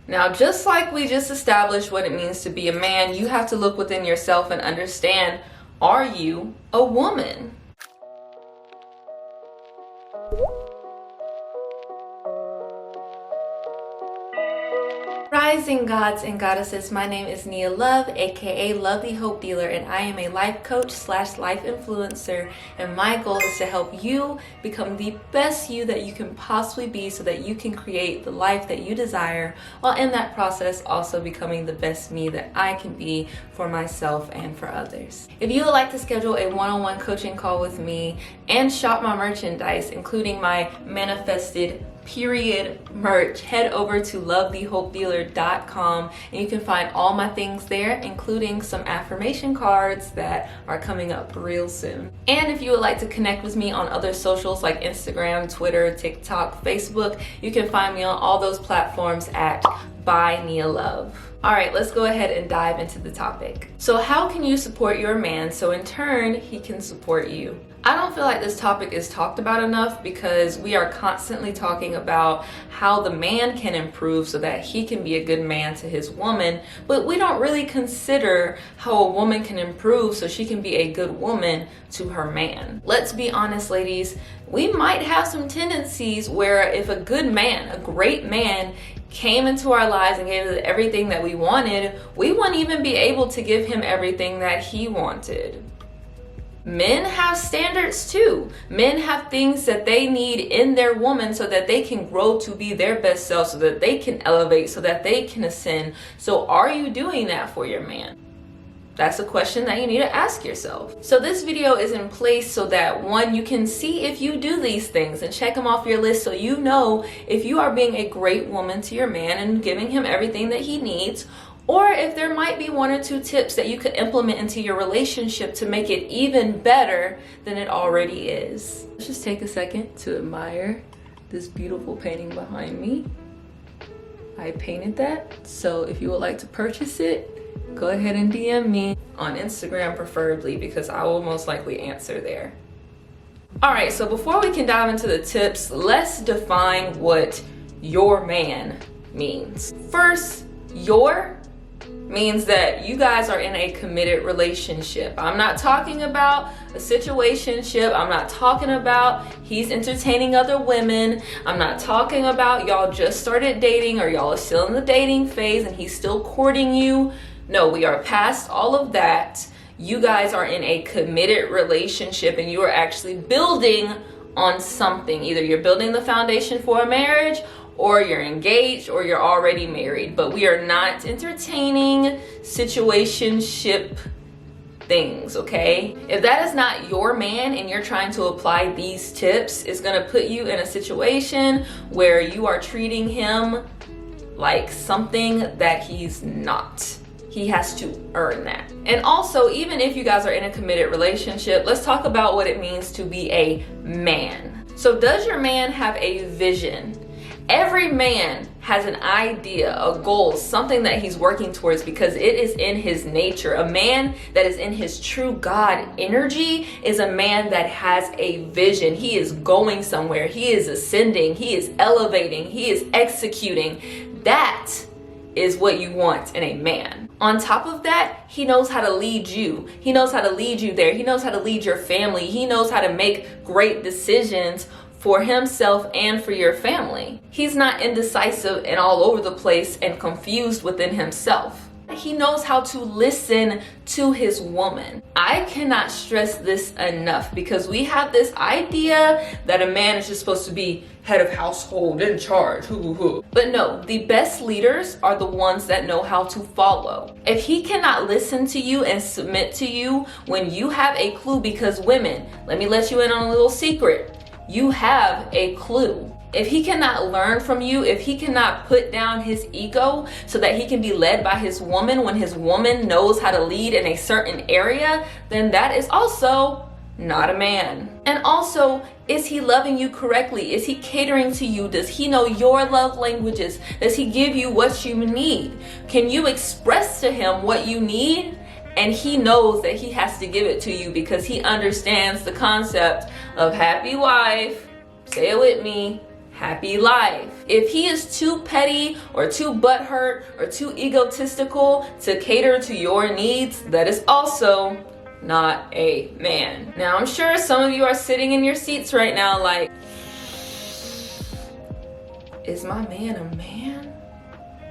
Now, just like we just established what it means to be a man, you have to look within yourself and understand, are you a woman? Rising gods and goddesses, my name is Nia Love, aka Love the Hope Dealer, and I am a life coach / life influencer, and my goal is to help you become the best you that you can possibly be so that you can create the life that you desire, while in that process also becoming the best me that I can be for myself and for others. If you would like to schedule a one-on-one coaching call with me and shop my merchandise, including my manifested period merch, head over to lovethehopedealer.com and you can find all my things there, including some affirmation cards that are coming up real soon. And if you would like to connect with me on other socials like Instagram, Twitter, TikTok, Facebook, you can find me on all those platforms at by Nia Love. All right, let's go ahead and dive into the topic. So how can you support your man so in turn he can support you? I don't feel like this topic is talked about enough because we are constantly talking about how the man can improve so that he can be a good man to his woman, but we don't really consider how a woman can improve so she can be a good woman to her man. Let's be honest, ladies, we might have some tendencies where if a good man, a great man, came into our lives and gave us everything that we wanted, we wouldn't even be able to give him everything that he wanted. Men have standards too. Men have things that they need in their woman so that they can grow to be their best self, so that they can elevate, so that they can ascend. So are you doing that for your man? That's a question that you need to ask yourself. So this video is in place so that one, you can see if you do these things and check them off your list so you know if you are being a great woman to your man and giving him everything that he needs, or if there might be one or two tips that you could implement into your relationship to make it even better than it already is. Let's just take a second to admire this beautiful painting behind me. I painted that, so if you would like to purchase it, go ahead and DM me on Instagram preferably, because I will most likely answer there. All right, so before we can dive into the tips, let's define what your man means. First, your means that you guys are in a committed relationship. I'm not talking about a situationship. I'm not talking about he's entertaining other women. I'm not talking about y'all just started dating or y'all are still in the dating phase and he's still courting you. No, we are past all of that. You guys are in a committed relationship and you are actually building on something. Either you're building the foundation for a marriage, or you're engaged, or you're already married. But we are not entertaining situationship things, okay? If that is not your man and you're trying to apply these tips, it's gonna put you in a situation where you are treating him like something that he's not. He has to earn that. And also, even if you guys are in a committed relationship, let's talk about what it means to be a man. So does your man have a vision? Every man has an idea, a goal, something that he's working towards because it is in his nature. A man that is in his true God energy is a man that has a vision. He is going somewhere. He is ascending. He is elevating. He is executing. That is what you want in a man. On top of that, he knows how to lead you. He knows how to lead you there. He knows how to lead your family. He knows how to make great decisions for himself and for your family. He's not indecisive and all over the place and confused within himself. He knows how to listen to his woman. I cannot stress this enough because we have this idea that a man is just supposed to be head of household, in charge, But no, the best leaders are the ones that know how to follow. If he cannot listen to you and submit to you when you have a clue, because women, let me let you in on a little secret. You have a clue. If he cannot learn from you, if he cannot put down his ego so that he can be led by his woman when his woman knows how to lead in a certain area, then that is also not a man. And also, is he loving you correctly? Is he catering to you? Does he know your love languages? Does he give you what you need? Can you express to him what you need? And he knows that he has to give it to you because he understands the concept of happy wife, say it with me, happy life. If he is too petty or too butthurt or too egotistical to cater to your needs, that is also not a man. Now, I'm sure some of you are sitting in your seats right now like, is my man a man?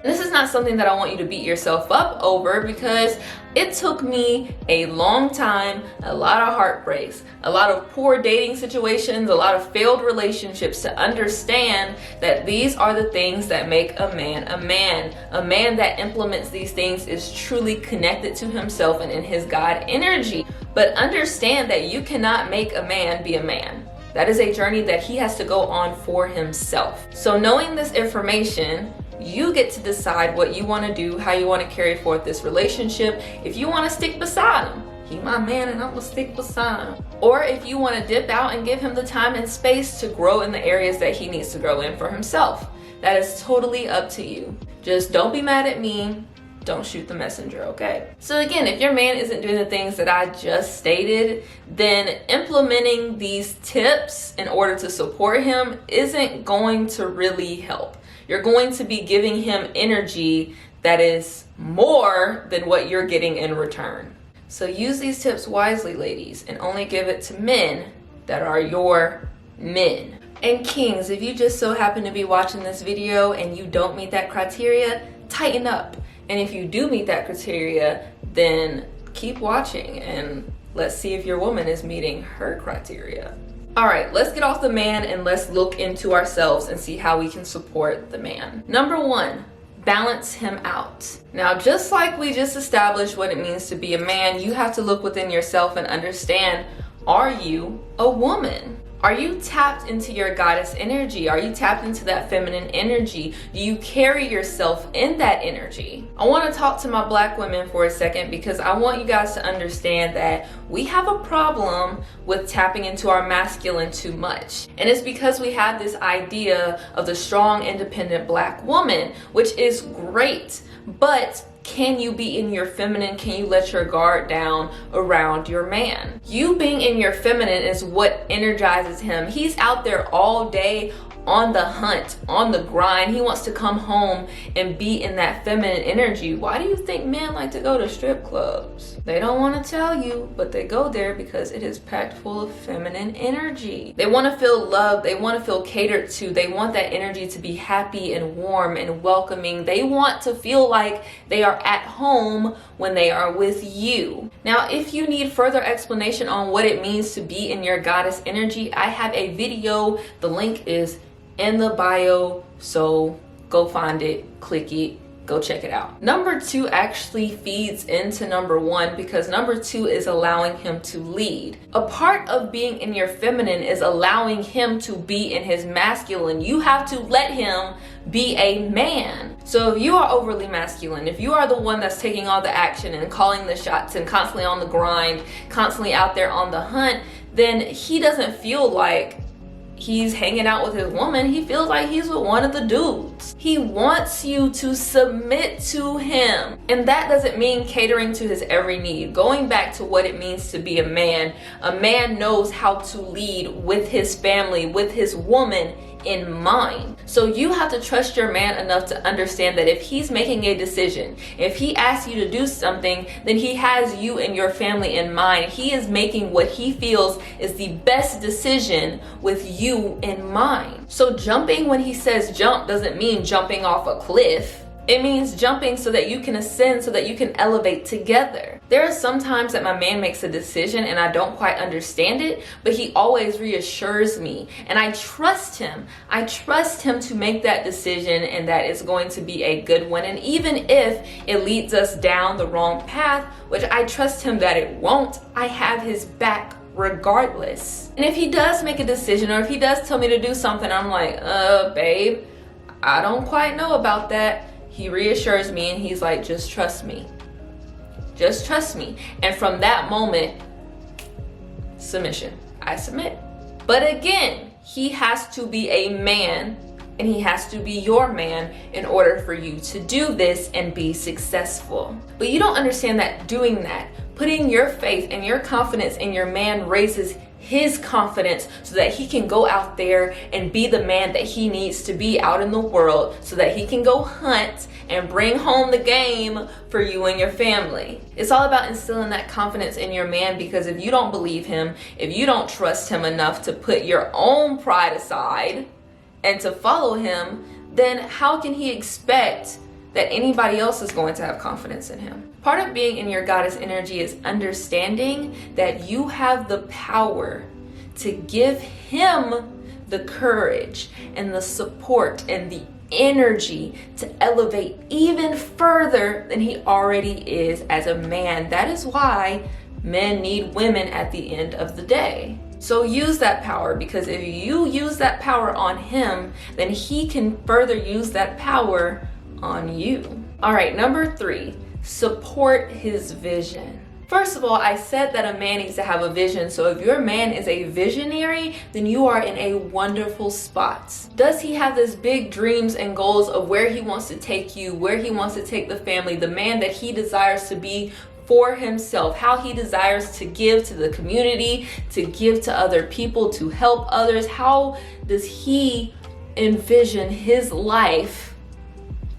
This is not something that I want you to beat yourself up over, because it took me a long time, a lot of heartbreaks, a lot of poor dating situations, a lot of failed relationships to understand that these are the things that make a man a man. A man that implements these things is truly connected to himself and in his God energy. But understand that you cannot make a man be a man. That is a journey that he has to go on for himself. So knowing this information, you get to decide what you want to do, how you want to carry forth this relationship. If you want to stick beside him, he my man and I'm gonna stick beside him. Or if you want to dip out and give him the time and space to grow in the areas that he needs to grow in for himself. That is totally up to you. Just don't be mad at me. Don't shoot the messenger, okay? So again, if your man isn't doing the things that I just stated, then implementing these tips in order to support him isn't going to really help. You're going to be giving him energy that is more than what you're getting in return. So use these tips wisely, ladies, and only give it to men that are your men. And kings, if you just so happen to be watching this video and you don't meet that criteria, tighten up. And if you do meet that criteria, then keep watching and let's see if your woman is meeting her criteria. All right, let's get off the man and let's look into ourselves and see how we can support the man. Number one, balance him out. Now, just like we just established what it means to be a man, you have to look within yourself and understand, are you a woman? Are you tapped into your goddess energy? Are you tapped into that feminine energy? Do you carry yourself in that energy? I want to talk to my black women for a second, because I want you guys to understand that we have a problem with tapping into our masculine too much. And it's because we have this idea of the strong, independent black woman, which is great, but can you be in your feminine? Can you let your guard down around your man? You being in your feminine is what energizes him. He's out there all day on the hunt, on the grind. He wants to come home and be in that feminine energy. Why do you think men like to go to strip clubs? They don't want to tell you, but they go there because it is packed full of feminine energy. They want to feel loved. They want to feel catered to. They want that energy to be happy and warm and welcoming. They want to feel like they are at home when they are with you. Now, if you need further explanation on what it means to be in your goddess energy, I have a video. The link is in the bio, so go find it, click it, go check it out. Number two actually feeds into number one, because number two is allowing him to lead. A part of being in your feminine is allowing him to be in his masculine. You have to let him be a man. So if you are overly masculine, if you are the one that's taking all the action and calling the shots and constantly on the grind, constantly out there on the hunt, then he doesn't feel like he's hanging out with his woman. He feels like he's with one of the dudes. He wants you to submit to him. And that doesn't mean catering to his every need. Going back to what it means to be a man knows how to lead with his family, with his woman in mind. So you have to trust your man enough to understand that if he's making a decision, if he asks you to do something, then he has you and your family in mind. He is making what he feels is the best decision with you in mind. So jumping when he says jump doesn't mean jumping off a cliff. It means jumping so that you can ascend, so that you can elevate together. There are some times that my man makes a decision and I don't quite understand it, but he always reassures me and I trust him. I trust him to make that decision and that it's going to be a good one. And even if it leads us down the wrong path, which I trust him that it won't, I have his back regardless. And if he does make a decision, or if he does tell me to do something, I'm like, babe, I don't quite know about that. He reassures me and he's like, just trust me. Just trust me. And from that moment, submission. I submit. But again, he has to be a man and he has to be your man in order for you to do this and be successful. But you don't understand that doing that, putting your faith and your confidence in your man raises his confidence so that he can go out there and be the man that he needs to be out in the world, so that he can go hunt and bring home the game for you and your family. It's all about instilling that confidence in your man, because if you don't believe him, if you don't trust him enough to put your own pride aside and to follow him, then how can he expect that anybody else is going to have confidence in him? Part of being in your goddess energy is understanding that you have the power to give him the courage and the support and the energy to elevate even further than he already is as a man. That is why men need women at the end of the day. So use that power, because if you use that power on him, then he can further use that power on you. All right, number 3, support his vision. First of all, I said that a man needs to have a vision. So if your man is a visionary, then you are in a wonderful spot. Does he have this big dreams and goals of where he wants to take you, where he wants to take the family, the man that he desires to be for himself, how he desires to give to the community, to give to other people, to help others? How does he envision his life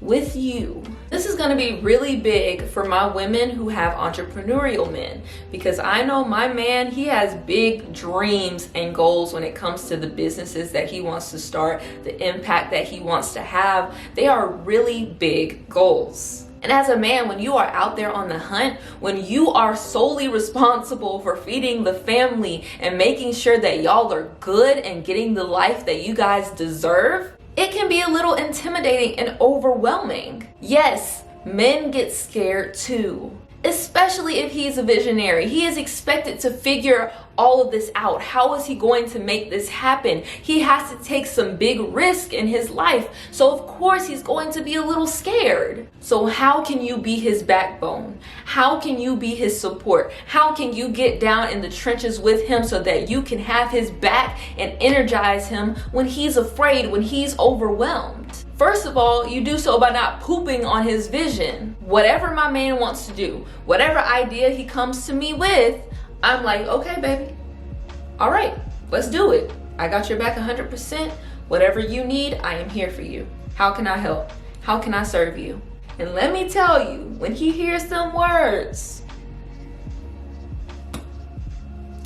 with you? This is going to be really big for my women who have entrepreneurial men, because I know my man, he has big dreams and goals when it comes to the businesses that he wants to start, the impact that he wants to have. They are really big goals. And as a man, when you are out there on the hunt, when you are solely responsible for feeding the family and making sure that y'all are good and getting the life that you guys deserve, it can be a little intimidating and overwhelming. Yes, men get scared too, especially if he's a visionary. He is expected to figure all of this out. How is he going to make this happen? He has to take some big risk in his life. So of course he's going to be a little scared. So how can you be his backbone? How can you be his support? How can you get down in the trenches with him so that you can have his back and energize him when he's afraid, when he's overwhelmed? First of all, you do so by not pooping on his vision. Whatever my man wants to do, whatever idea he comes to me with, I'm like, okay, baby. All right, let's do it. I got your back 100%. Whatever you need, I am here for you. How can I help? How can I serve you? And let me tell you, when he hears them words,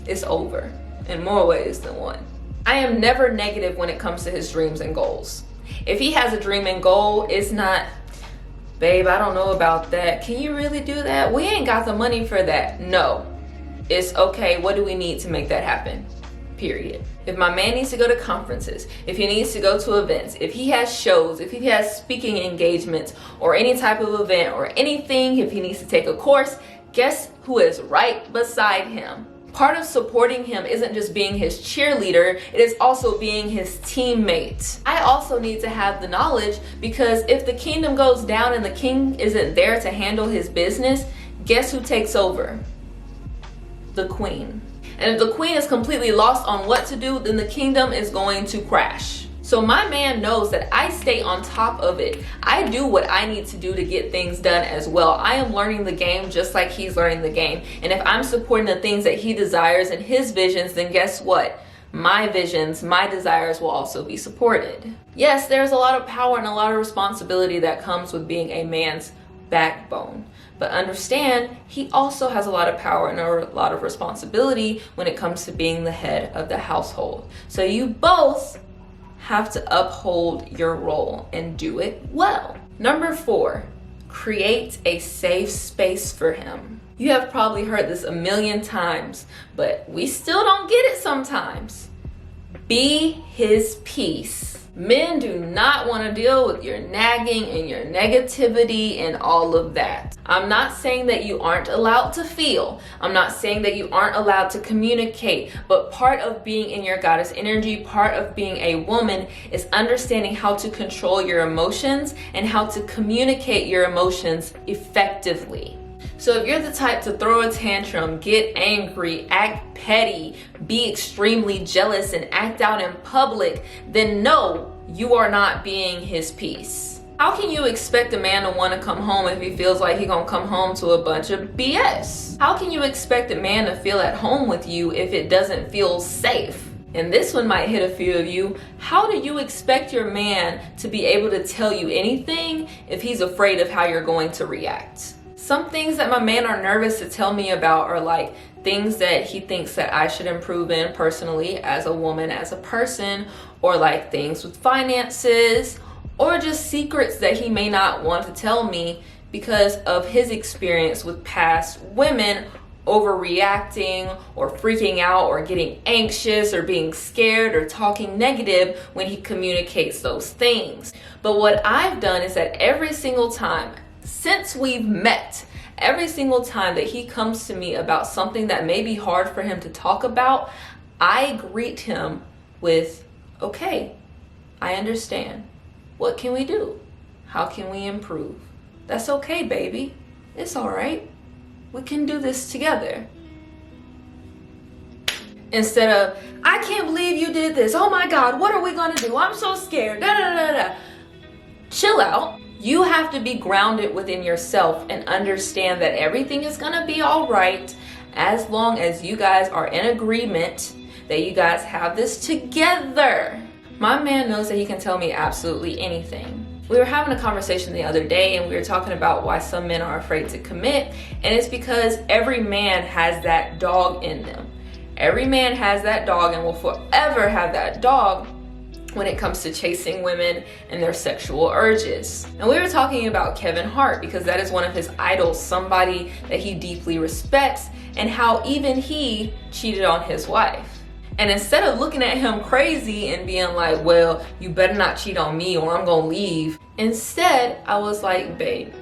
it's over in more ways than one. I am never negative when it comes to his dreams and goals. If he has a dream and goal, it's not, babe, I don't know about that. Can you really do that? We ain't got the money for that. No. It's okay, what do we need to make that happen? Period. If my man needs to go to conferences, if he needs to go to events, if he has shows, if he has speaking engagements or any type of event or anything, if he needs to take a course, guess who is right beside him? Part of supporting him isn't just being his cheerleader, it is also being his teammate. I also need to have the knowledge, because if the kingdom goes down and the king isn't there to handle his business, guess who takes over? The queen. And if the queen is completely lost on what to do, then the kingdom is going to crash. So my man knows that I stay on top of it. I do what I need to do to get things done as well. I am learning the game just like he's learning the game. And if I'm supporting the things that he desires and his visions, then guess what? My visions, my desires will also be supported. Yes, there's a lot of power and a lot of responsibility that comes with being a man's backbone. But understand, he also has a lot of power and a lot of responsibility when it comes to being the head of the household. So you both have to uphold your role and do it well. Number 4, create a safe space for him. You have probably heard this a million times, but we still don't get it sometimes. Be his peace. Men do not want to deal with your nagging and your negativity and all of that. I'm not saying that you aren't allowed to feel. I'm not saying that you aren't allowed to communicate. But part of being in your goddess energy, part of being a woman, is understanding how to control your emotions and how to communicate your emotions effectively. So if you're the type to throw a tantrum, get angry, act petty, be extremely jealous, and act out in public, then no, you are not being his peace. How can you expect a man to want to come home if he feels like he's gonna come home to a bunch of BS? How can you expect a man to feel at home with you if it doesn't feel safe? And this one might hit a few of you. How do you expect your man to be able to tell you anything if he's afraid of how you're going to react? Some things that my man are nervous to tell me about are like things that he thinks that I should improve in personally as a woman, as a person, or like things with finances, or just secrets that he may not want to tell me because of his experience with past women overreacting or freaking out or getting anxious or being scared or talking negative when he communicates those things. But what I've done is that every single time since we've met, every single time that he comes to me about something that may be hard for him to talk about, I greet him with, okay, I understand. What can we do? How can we improve? That's okay, baby. It's all right. We can do this together. Instead of, I can't believe you did this. Oh my God, what are we gonna do? I'm so scared. Da, da, da, da. Chill out. You have to be grounded within yourself and understand that everything is gonna be all right as long as you guys are in agreement that you guys have this together. My man knows that he can tell me absolutely anything. We were having a conversation the other day and we were talking about why some men are afraid to commit, and it's because every man has that dog in them. Every man has that dog and will forever have that dog when it comes to chasing women and their sexual urges. And we were talking about Kevin Hart because that is one of his idols, somebody that he deeply respects, and how even he cheated on his wife. And instead of looking at him crazy and being like, well, you better not cheat on me or I'm gonna leave, instead I was like, babe,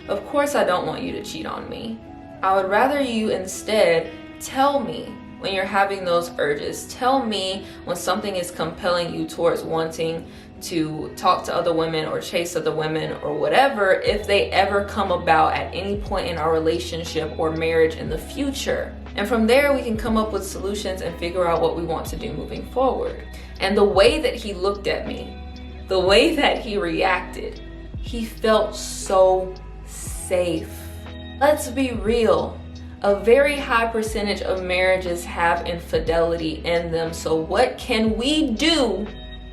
of course I don't want you to cheat on me. I would rather you instead tell me when you're having those urges. Tell me when something is compelling you towards wanting to talk to other women or chase other women or whatever, if they ever come about at any point in our relationship or marriage in the future. And from there, we can come up with solutions and figure out what we want to do moving forward. And the way that he looked at me, the way that he reacted, he felt so safe. Let's be real. A very high percentage of marriages have infidelity in them. So what can we do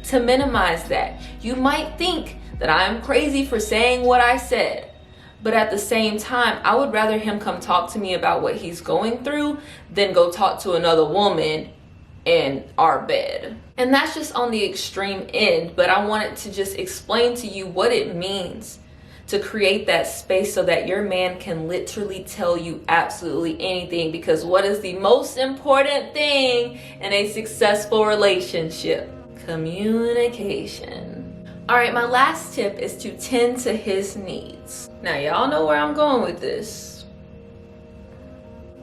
to minimize that? You might think that I'm crazy for saying what I said, but at the same time, I would rather him come talk to me about what he's going through than go talk to another woman in our bed. And that's just on the extreme end, but I wanted to just explain to you what it means to create that space so that your man can literally tell you absolutely anything. Because what is the most important thing in a successful relationship? Communication. All right, my last tip is to tend to his needs. Now, y'all know where I'm going with this.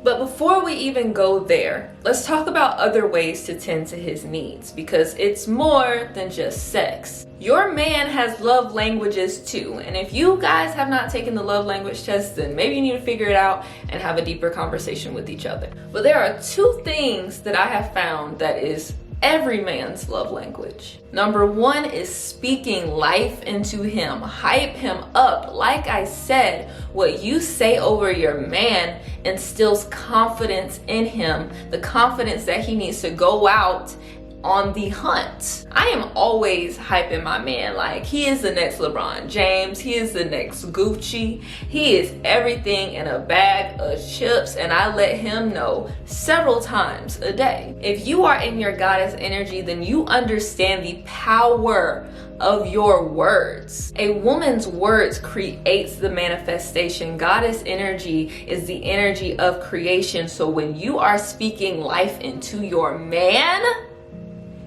But before we even go there, let's talk about other ways to tend to his needs, because it's more than just sex. Your man has love languages too. And if you guys have not taken the love language test, then maybe you need to figure it out and have a deeper conversation with each other. But there are two things that I have found that is every man's love language. Number one is speaking life into him. Hype him up. Like I said, what you say over your man instills confidence in him, the confidence that he needs to go out on the hunt. I am always hyping my man like he is the next LeBron James, he is the next Gucci, he is everything in a bag of chips, and I let him know several times a day. If you are in your goddess energy, then you understand the power of your words. A woman's words creates the manifestation. Goddess energy is the energy of creation. So when you are speaking life into your man,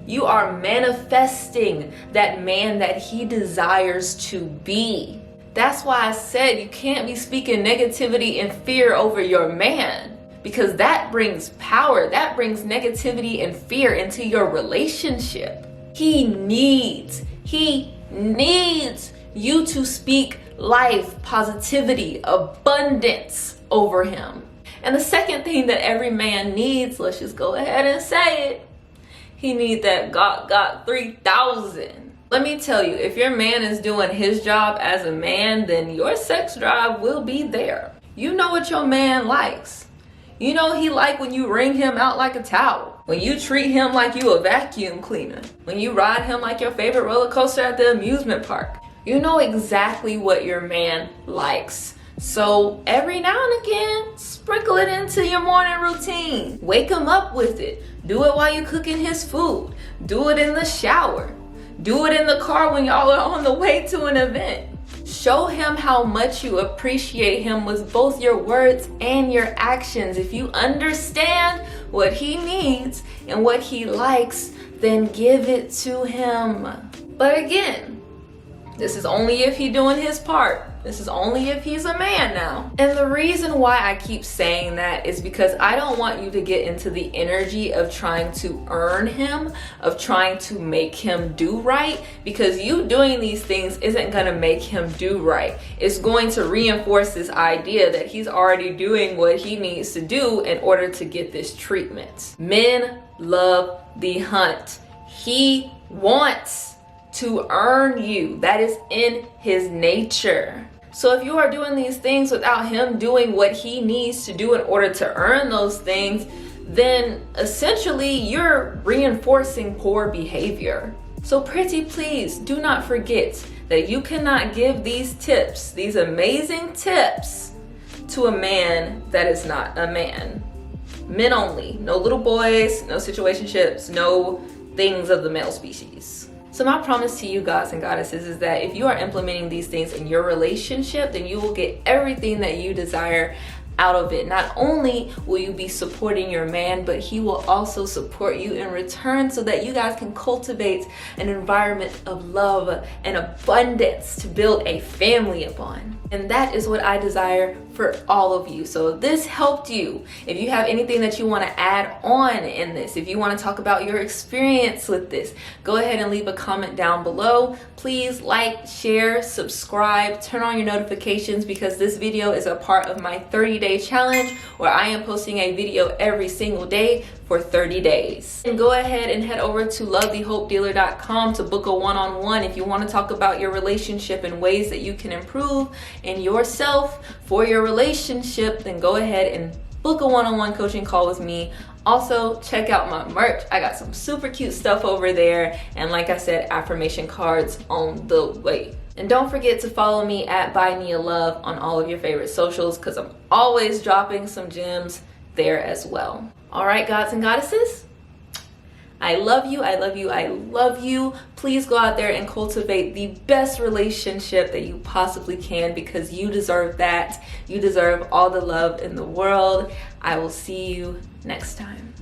you are manifesting that man that he desires to be. That's why I said you can't be speaking negativity and fear over your man, because that brings power, that brings negativity and fear into your relationship. He needs you to speak life, positivity, abundance over him. And the second thing that every man needs, let's just go ahead and say it, he needs that got 3000. Let me tell you, if your man is doing his job as a man, then your sex drive will be there. You know what your man likes. You know he like when you wring him out like a towel, when you treat him like you a vacuum cleaner, when you ride him like your favorite roller coaster at the amusement park. You know exactly what your man likes. So every now and again, sprinkle it into your morning routine. Wake him up with it. Do it while you're cooking his food. Do it in the shower. Do it in the car when y'all are on the way to an event. Show him how much you appreciate him with both your words and your actions. If you understand what he needs and what he likes, then give it to him. But again, this is only if he's doing his part. This is only if he's a man now. And the reason why I keep saying that is because I don't want you to get into the energy of trying to earn him, of trying to make him do right, because you doing these things isn't gonna make him do right. It's going to reinforce this idea that he's already doing what he needs to do in order to get this treatment. Men love the hunt. He wants to earn you. That is in his nature. So if you are doing these things without him doing what he needs to do in order to earn those things, then essentially you're reinforcing poor behavior. So pretty please do not forget that you cannot give these tips, these amazing tips, to a man that is not a man. Men only. No little boys, no situationships, no things of the male species. So my promise to you, gods and goddesses, is that if you are implementing these things in your relationship, then you will get everything that you desire out of it. Not only will you be supporting your man, but he will also support you in return, so that you guys can cultivate an environment of love and abundance to build a family upon. And that is what I desire for all of you. So if this helped you, if you have anything that you want to add on in this, if you want to talk about your experience with this, go ahead and leave a comment down below. Please like, share, subscribe, turn on your notifications, because this video is a part of my 30-day challenge where I am posting a video every single day for 30 days. And go ahead and head over to lovethehopedealer.com to book a one-on-one if you want to talk about your relationship and ways that you can improve in yourself for your relationship. Then go ahead and book a one-on-one coaching call with me. Also, check out my merch. I got some super cute stuff over there, and like I said, affirmation cards on the way. And don't forget to follow me at ByNiaLove on all of your favorite socials, because I'm always dropping some gems there as well. All right, gods and goddesses, I love you, I love you, I love you. Please go out there and cultivate the best relationship that you possibly can, because you deserve that. You deserve all the love in the world. I will see you next time.